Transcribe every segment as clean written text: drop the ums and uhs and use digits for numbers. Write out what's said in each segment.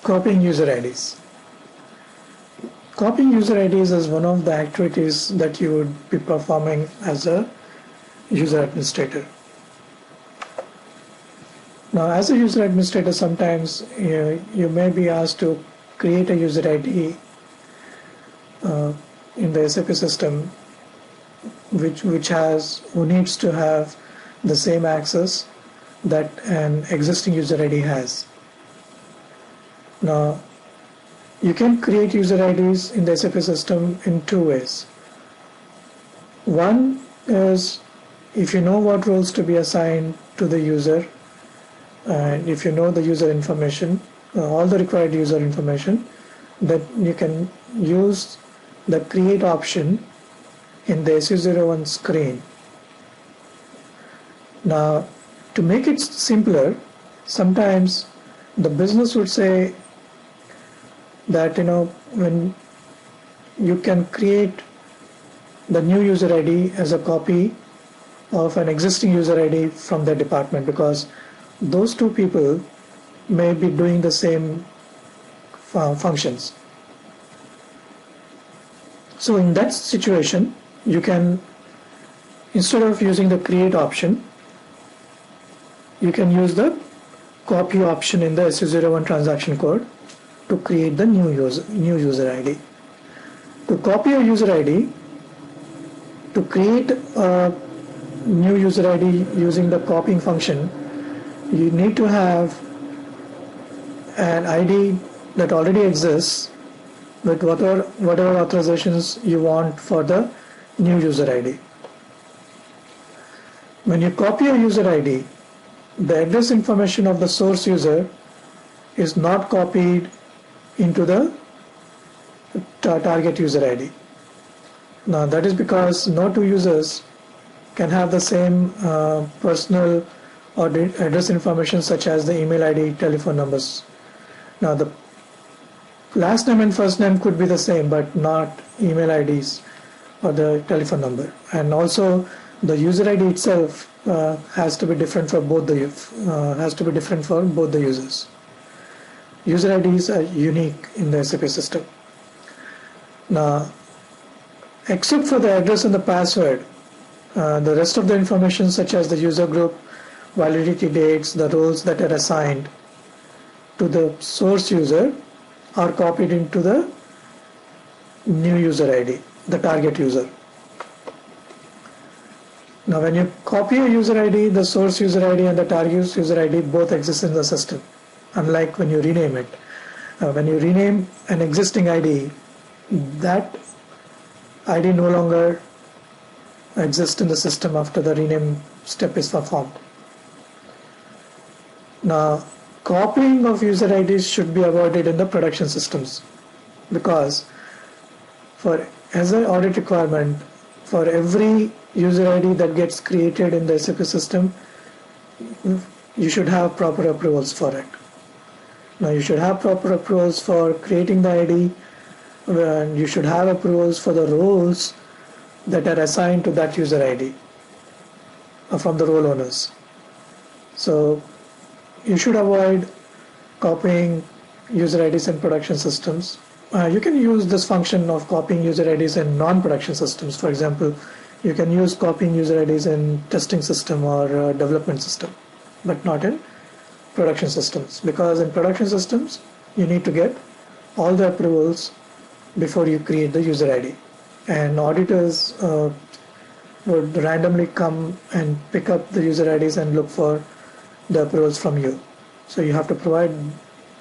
Copying user IDs. Copying user IDs is one of the activities that you would be performing as a user administrator. Now, as a user administrator, sometimes you may be asked to create a user ID in the SAP system, which who needs to have the same access that an existing user ID has. Now, you can create user IDs in the SAP system in two ways. One is if you know what roles to be assigned to the user, and if you know the user information, all the required user information, that you can use the create option in the SU01 screen. Now, to make it simpler, sometimes the business would say that when you can create the new user ID as a copy of an existing user ID from the department, because those two people may be doing the same functions. So in that situation, you can, instead of using the create option, you can use the copy option in the SU01 transaction code to create the new user ID. To copy a user ID, to create a new user ID using the copying function, you need to have an ID that already exists with whatever authorizations you want for the new user ID. When you copy a user ID, the address information of the source user is not copied into the target user ID. Now that is because no two users can have the same personal or address information such as the email ID, telephone numbers. Now the last name and first name could be the same, but not email IDs or the telephone number. And also the user ID itself has to be different for both the users. User IDs are unique in the SAP system. Now, except for the address and the password, the rest of the information such as the user group, validity dates, the roles that are assigned to the source user are copied into the new user ID, the target user. Now when you copy a user ID, the source user ID and the target user ID both exist in the system, unlike when you rename it. When you rename an existing ID, that ID no longer exists in the system after the rename step is performed. Now, copying of user IDs should be avoided in the production systems, because as an audit requirement, for every user ID that gets created in the SAP system, you should have proper approvals for it. Now you should have proper approvals for creating the ID, and you should have approvals for the roles that are assigned to that user ID from the role owners. So you should avoid copying user IDs in production systems. You can use this function of copying user IDs in non-production systems. For example, you can use copying user IDs in testing system or development system, but not in production systems, because in production systems you need to get all the approvals before you create the user ID, and auditors would randomly come and pick up the user IDs and look for the approvals from you. So you have to provide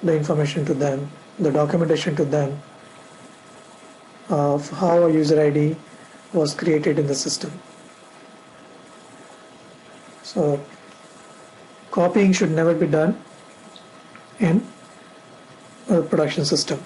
the information to them, the documentation to them of how a user ID was created in the system. So copying should never be done in a production system.